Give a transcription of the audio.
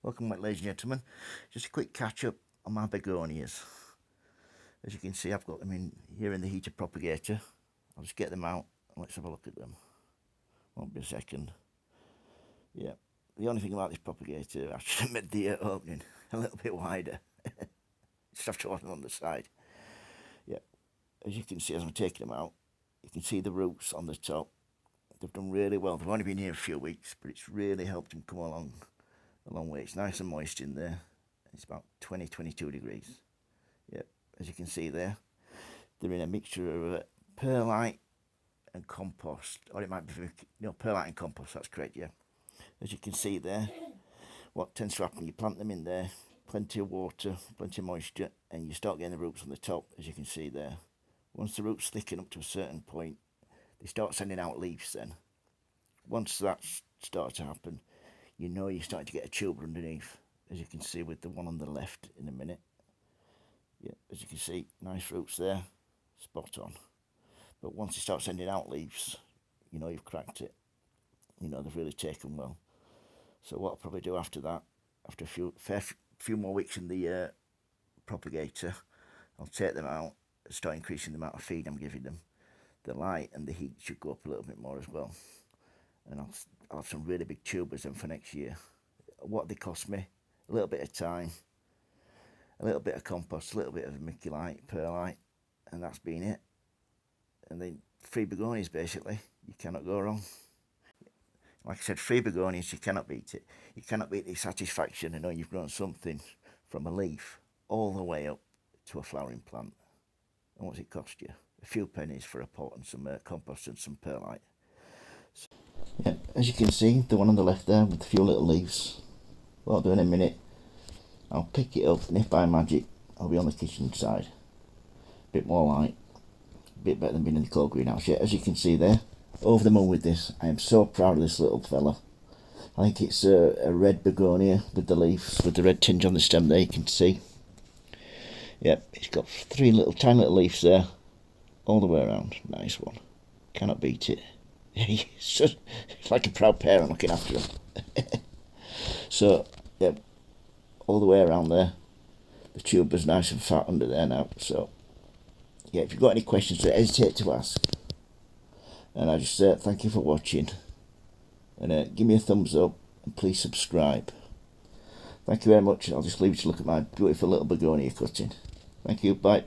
Welcome back, ladies and gentlemen. Just a quick catch up on my begonias. As you can see, I've got them in here in the heater propagator. I'll just get them out and let's have a look at them. Won't be a second. Yeah, the only thing about this propagator, I should have made the opening a little bit wider. Just have to open on the side. Yeah, as you can see, as I'm taking them out, you can see the roots on the top. They've done really well. They've only been here a few weeks, but it's really helped them come along a long way. It's nice and moist in there. It's about 22 degrees. Yep, as you can see there, they're in a mixture of perlite and compost, or it might be, perlite and compost, that's correct, yeah. As you can see there, what tends to happen, you plant them in there, plenty of water, plenty of moisture, and you start getting the roots on the top, as you can see there. Once the roots thicken up to a certain point, they start sending out leaves then. Once that starts to happen, you know you're starting to get a tuber underneath, as you can see with the one on the left in a minute. Yeah, as you can see, nice roots there, spot on. But once you start sending out leaves, you know you've cracked it. You know they've really taken well. So what I'll probably do after that, after a few more weeks in the propagator, I'll take them out and start increasing the amount of feed I'm giving them. The light and the heat should go up a little bit more as well. And I'll have some really big tubers then for next year. What they cost me? A little bit of time, a little bit of compost, a little bit of vermiculite, perlite, and that's been it. And then 3 begonias basically, you cannot go wrong. Like I said, 3 begonias, you cannot beat it. You cannot beat the satisfaction of knowing you've grown something from a leaf all the way up to a flowering plant. And what's it cost you? A few pennies for a pot and some compost and some perlite. So, yeah, as you can see, the one on the left there with a few little leaves. What I'll do in a minute, I'll pick it up, and if by magic, I'll be on the kitchen side. A bit more light, a bit better than being in the cold greenhouse. Yeah, as you can see there, over the moon with this. I am so proud of this little fella. I think it's a red begonia with the leaves, with the red tinge on the stem there, you can see. Yep, it's got 3 tiny little leaves there, all the way around. Nice one. Cannot beat it. It's like a proud parent looking after him. So, yep, all the way around there. The tuber's nice and fat under there now. So, yeah, if you've got any questions, don't hesitate to ask. And I just thank you for watching. And give me a thumbs up and please subscribe. Thank you very much. I'll just leave you to look at my beautiful little begonia cutting. Thank you. Bye.